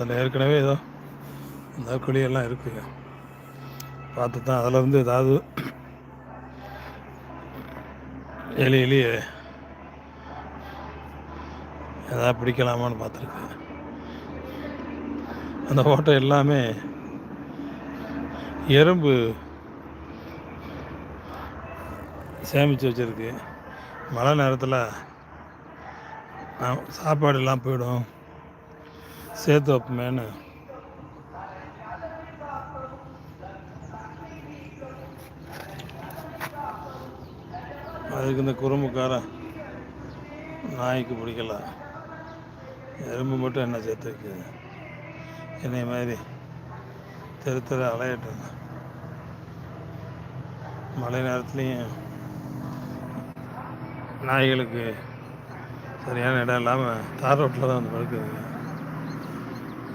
அதில் ஏற்கனவே ஏதோ இந்த குழியெல்லாம் இருக்குங்க. பார்த்து தான் அதிலேருந்து ஏதாவது எலி எதாவது பிடிக்கலாமான்னு பார்த்துருக்கு. அந்த ஓட்டை எல்லாமே எறும்பு சேமித்து வச்சுருக்கு. மழை நேரத்தில் சாப்பாடு போயிடும், சேர்த்து வைப்போமேன்னு அதுக்கு இந்த குறும்புக்கார நாய்க்கு பிடிக்கல. எறும்பு மட்டும் என்ன சேர்த்து வைக்குது. என்னை மாதிரி தெரு அலையட்டும். மழை நேரத்துலையும் நாய்களுக்கு சரியான இடம் இல்லாமல் தார் ரோட்டில் தான் வந்து படுக்குதுங்க.